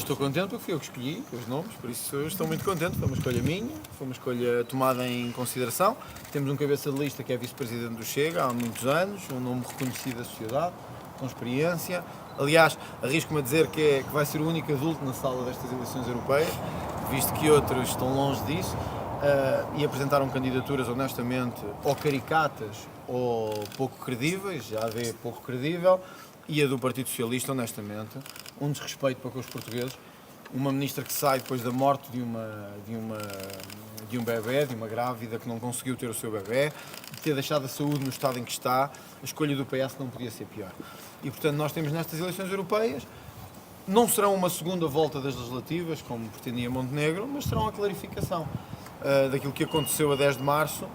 Estou contente porque fui eu que escolhi os nomes, por isso eu estou muito contente. Foi uma escolha minha, foi uma escolha tomada em consideração. Temos um cabeça de lista que é vice-presidente do Chega há muitos anos, um nome reconhecido da sociedade, com experiência. Aliás, arrisco-me a dizer que vai ser o único adulto na sala destas eleições europeias, visto que outros estão longe disso, e apresentaram candidaturas honestamente ou caricatas ou pouco credíveis, já vê pouco credível, e a do Partido Socialista, honestamente, um desrespeito para com os portugueses. Uma ministra que sai depois da morte de um bebê, de uma grávida que não conseguiu ter o seu bebê, de ter deixado a saúde no estado em que está, a escolha do PS não podia ser pior. E, portanto, nós temos nestas eleições europeias, não serão uma segunda volta das legislativas, como pretendia Montenegro, mas serão a clarificação daquilo que aconteceu a 10 de março,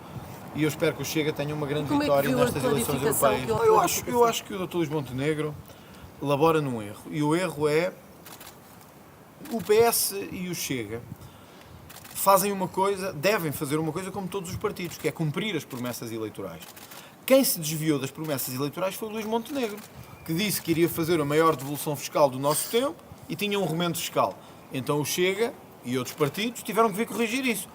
e eu espero que o Chega tenha uma grande vitória nestas eleições europeias. Eu acho que o Dr. Luís Montenegro elabora num erro, e o erro é o PS e o Chega fazem uma coisa, devem fazer uma coisa como todos os partidos, que é cumprir as promessas eleitorais. Quem se desviou das promessas eleitorais foi o Luís Montenegro, que disse que iria fazer a maior devolução fiscal do nosso tempo e tinha um aumento fiscal. Então o Chega e outros partidos tiveram que vir corrigir isso.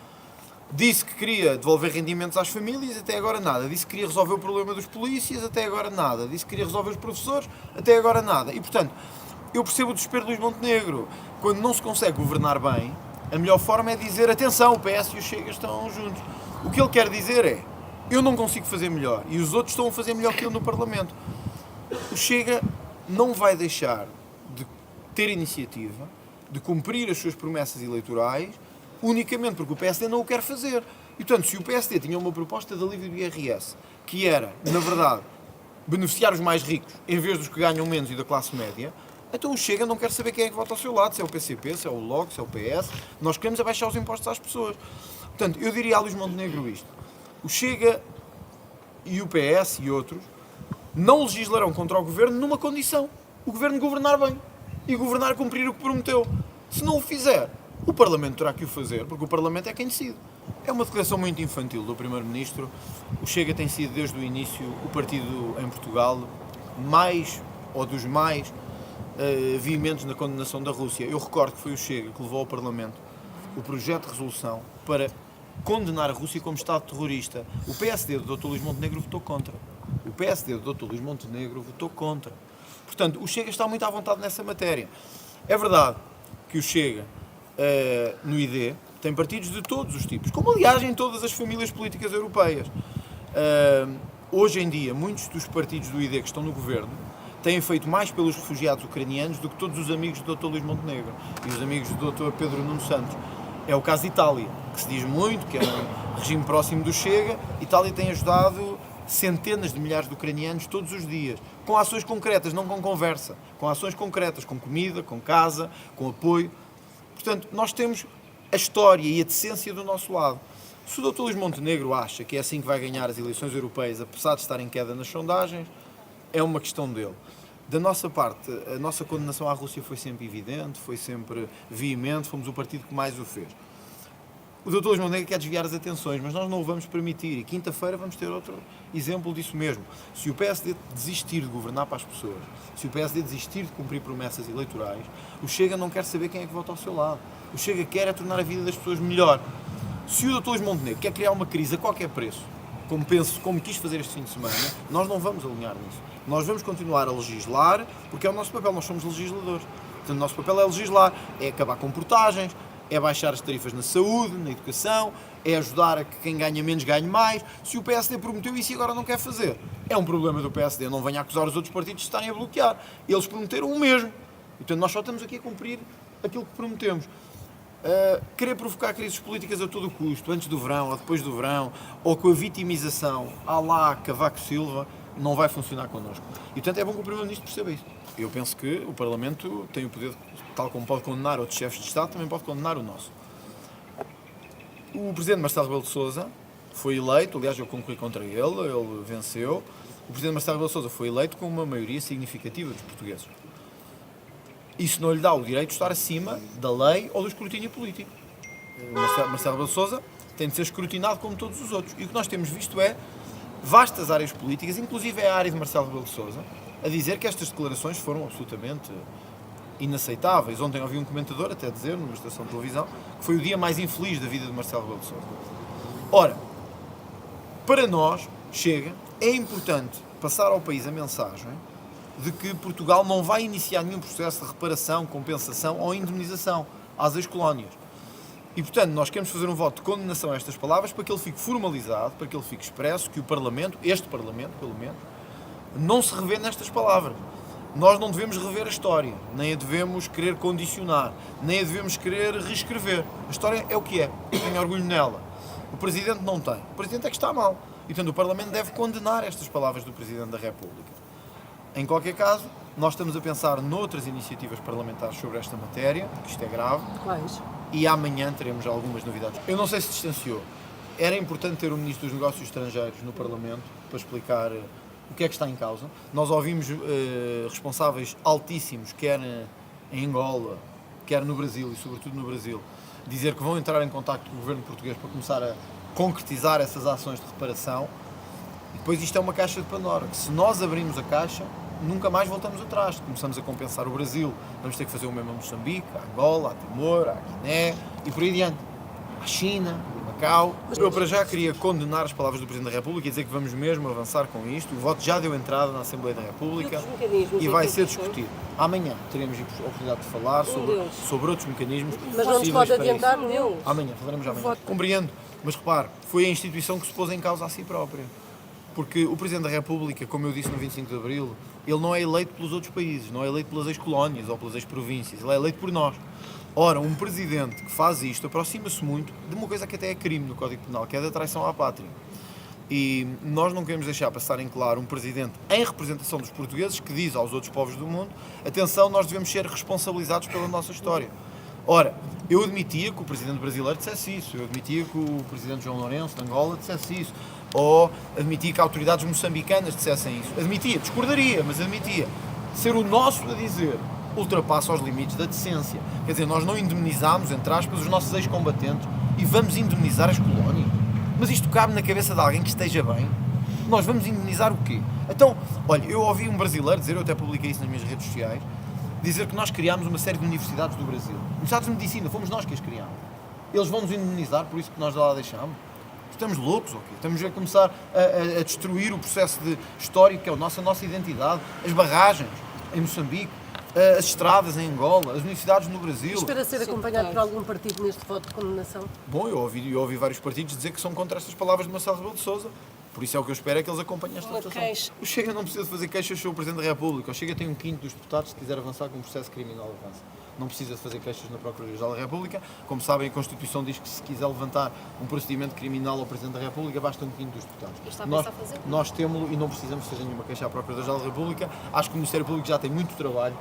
Disse que queria devolver rendimentos às famílias, até agora nada. Disse que queria resolver o problema dos polícias, até agora nada. Disse que queria resolver os professores, até agora nada. E, portanto, eu percebo o desespero do Luís Montenegro. Quando não se consegue governar bem, a melhor forma é dizer, atenção, o PS e o Chega estão juntos. O que ele quer dizer é, eu não consigo fazer melhor e os outros estão a fazer melhor que eu no Parlamento. O Chega não vai deixar de ter iniciativa, de cumprir as suas promessas eleitorais, unicamente porque o PSD não o quer fazer. E, portanto, se o PSD tinha uma proposta de alívio do IRS, que era, na verdade, beneficiar os mais ricos em vez dos que ganham menos e da classe média, então o Chega não quer saber quem é que vota ao seu lado, se é o PCP, se é o LOC, se é o PS. Nós queremos abaixar os impostos às pessoas. Portanto, eu diria a Luís Montenegro isto. O Chega e o PS e outros não legislarão contra o Governo numa condição. O Governo governar bem. E governar cumprir o que prometeu. Se não o fizer, o Parlamento terá que o fazer, porque o Parlamento é quem decide. É uma declaração muito infantil do Primeiro-Ministro. O Chega tem sido, desde o início, o partido em Portugal mais, ou dos mais, veementes na condenação da Rússia. Eu recordo que foi o Chega que levou ao Parlamento o projeto de resolução para condenar a Rússia como Estado terrorista. O PSD do Dr. Luís Montenegro votou contra. O PSD do Dr. Luís Montenegro votou contra. Portanto, o Chega está muito à vontade nessa matéria. É verdade que o Chega, no ID, tem partidos de todos os tipos, como aliás em todas as famílias políticas europeias. Hoje em dia, muitos dos partidos do ID que estão no governo têm feito mais pelos refugiados ucranianos do que todos os amigos do Dr. Luís Montenegro e os amigos do Dr. Pedro Nuno Santos. É o caso de Itália, que se diz muito, que é um regime próximo do Chega. Itália tem ajudado centenas de milhares de ucranianos todos os dias, com ações concretas, não com conversa, com ações concretas, com comida, com casa, com apoio. Portanto, nós temos a história e a decência do nosso lado. Se o Dr. Luís Montenegro acha que é assim que vai ganhar as eleições europeias, apesar de estar em queda nas sondagens, é uma questão dele. Da nossa parte, a nossa condenação à Rússia foi sempre evidente, foi sempre veemente, fomos o partido que mais o fez. O Dr. Luís Montenegro quer desviar as atenções, mas nós não o vamos permitir, e quinta-feira vamos ter outro exemplo disso mesmo. Se o PSD desistir de governar para as pessoas, se o PSD desistir de cumprir promessas eleitorais, o Chega não quer saber quem é que vota ao seu lado. O Chega quer é tornar a vida das pessoas melhor. Se o Dr. Luís Montenegro quer criar uma crise a qualquer preço, como quis fazer este fim de semana, nós não vamos alinhar nisso. Nós vamos continuar a legislar, porque é o nosso papel, nós somos legisladores. Portanto, o nosso papel é legislar, é acabar com portagens, é baixar as tarifas na saúde, na educação, é ajudar a que quem ganha menos ganhe mais. Se o PSD prometeu isso e agora não quer fazer, é um problema do PSD. Não venha acusar os outros partidos de estarem a bloquear. Eles prometeram o mesmo. E, portanto, nós só estamos aqui a cumprir aquilo que prometemos. Querer provocar crises políticas a todo o custo, antes do verão ou depois do verão, ou com a vitimização à lá Cavaco Silva, não vai funcionar connosco. E, portanto, é bom que o Primeiro-Ministro perceba isso. Eu penso que o Parlamento tem o poder, tal como pode condenar outros chefes de Estado, também pode condenar o nosso. O Presidente Marcelo Rebelo de Sousa foi eleito, aliás, eu concorri contra ele venceu. O Presidente Marcelo Rebelo de Sousa foi eleito com uma maioria significativa dos portugueses. Isso não lhe dá o direito de estar acima da lei ou do escrutínio político. Marcelo Rebelo de Sousa tem de ser escrutinado como todos os outros. E o que nós temos visto é vastas áreas políticas, inclusive é a área de Marcelo Rebelo de Sousa, a dizer que estas declarações foram absolutamente inaceitáveis. Ontem ouvi um comentador até dizer, numa estação de televisão, que foi o dia mais infeliz da vida de Marcelo Rebelo de Sousa. Ora, para nós, Chega, é importante passar ao país a mensagem de que Portugal não vai iniciar nenhum processo de reparação, compensação ou indemnização às ex-colónias. E, portanto, nós queremos fazer um voto de condenação a estas palavras para que ele fique formalizado, para que ele fique expresso, que o Parlamento, este Parlamento, pelo menos, não se revê nestas palavras. Nós não devemos rever a história, nem a devemos querer condicionar, nem a devemos querer reescrever. A história é o que é, eu tenho orgulho nela. O Presidente não tem. O Presidente é que está mal. E, portanto, o Parlamento deve condenar estas palavras do Presidente da República. Em qualquer caso, nós estamos a pensar noutras iniciativas parlamentares sobre esta matéria, porque isto é grave. Quais? E amanhã teremos algumas novidades. Eu não sei se distanciou. Era importante ter o Ministro dos Negócios Estrangeiros no Parlamento para explicar o que é que está em causa. Nós ouvimos responsáveis altíssimos, quer em Angola, quer no Brasil e sobretudo no Brasil, dizer que vão entrar em contacto com o governo português para começar a concretizar essas ações de reparação. E depois isto é uma caixa de Pandora, que se nós abrirmos a caixa, nunca mais voltamos atrás. Começamos a compensar o Brasil, vamos ter que fazer o mesmo a Moçambique, a Angola, a Timor, a Guiné e por aí adiante. A China, Macau. Eu para já queria condenar as palavras do Presidente da República e dizer que vamos mesmo avançar com isto. O voto já deu entrada na Assembleia da República e vai ser discutido. Amanhã teremos a oportunidade de falar sobre outros mecanismos. Mas não nos pode adiantar nenhum. Amanhã, falaremos amanhã. Compreendo, mas repare, foi a instituição que se pôs em causa a si própria. Porque o Presidente da República, como eu disse no 25 de Abril, ele não é eleito pelos outros países, não é eleito pelas ex-colónias ou pelas ex-províncias, ele é eleito por nós. Ora, um Presidente que faz isto aproxima-se muito de uma coisa que até é crime no Código Penal, que é da traição à pátria. E nós não queremos deixar passar em claro um Presidente em representação dos portugueses que diz aos outros povos do mundo: atenção, nós devemos ser responsabilizados pela nossa história. Ora, eu admitia que o Presidente brasileiro dissesse isso, eu admitia que o Presidente João Lourenço de Angola dissesse isso, ou admitia que autoridades moçambicanas dissessem isso. Admitia, discordaria, mas admitia. Ser o nosso a dizer ultrapassa os limites da decência. Quer dizer, nós não indemnizámos, entre aspas, os nossos ex-combatentes e vamos indemnizar as colónias. Mas isto cabe na cabeça de alguém que esteja bem? Nós vamos indemnizar o quê? Então, olha, eu ouvi um brasileiro dizer, eu até publiquei isso nas minhas redes sociais, dizer que nós criámos uma série de universidades do Brasil. Universidades de medicina, fomos nós que as criámos. Eles vão nos indemnizar por isso que nós lá deixámos? Estamos loucos, ok? Estamos a começar a destruir o processo histórico que é a nossa identidade, as barragens em Moçambique, as estradas em Angola, as universidades no Brasil. Espera ser acompanhado por algum partido neste voto de condenação? Bom, eu ouvi vários partidos dizer que são contra estas palavras de Marcelo Rebelo de Sousa. Por isso é o que eu espero, é que eles acompanhem esta votação. O Chega não precisa de fazer queixas sobre o Presidente da República. O Chega tem um quinto dos deputados, se quiser avançar com um processo criminal, avança. Não precisa de fazer queixas na Procuradoria-Geral da República. Como sabem, a Constituição diz que se quiser levantar um procedimento criminal ao Presidente da República, basta um quinto dos deputados. Está a pensar fazer? Nós temos e não precisamos fazer nenhuma queixa à Procuradoria-Geral da República. Acho que o Ministério Público já tem muito trabalho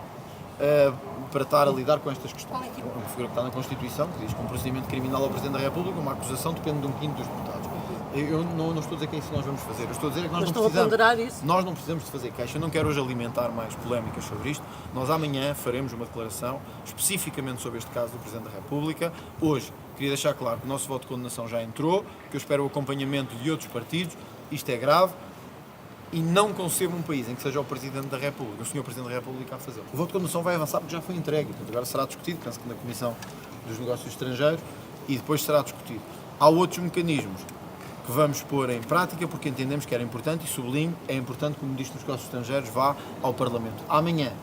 para estar a lidar com estas questões. É uma figura que está na Constituição, que diz que um procedimento criminal ao Presidente da República, uma acusação, depende de um quinto dos deputados. Eu não estou a dizer que é isso que nós vamos fazer, eu estou a dizer que nós não precisamos de fazer queixa. Eu não quero hoje alimentar mais polémicas sobre isto. Nós amanhã faremos uma declaração especificamente sobre este caso do Presidente da República. Hoje, queria deixar claro que o nosso voto de condenação já entrou, que eu espero o acompanhamento de outros partidos. Isto é grave e não concebo um país em que seja o Presidente da República, o Sr. Presidente da República a fazê-lo. O voto de condenação vai avançar porque já foi entregue, portanto agora será discutido, penso que na Comissão dos Negócios Estrangeiros, e depois será discutido. Há outros mecanismos que vamos pôr em prática porque entendemos que era importante, e sublinho, é importante que o Ministro dos Negócios Estrangeiros vá ao Parlamento. Amanhã,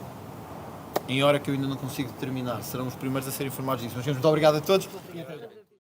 em hora que eu ainda não consigo determinar, serão os primeiros a ser informados disso. Mas muito obrigado a todos.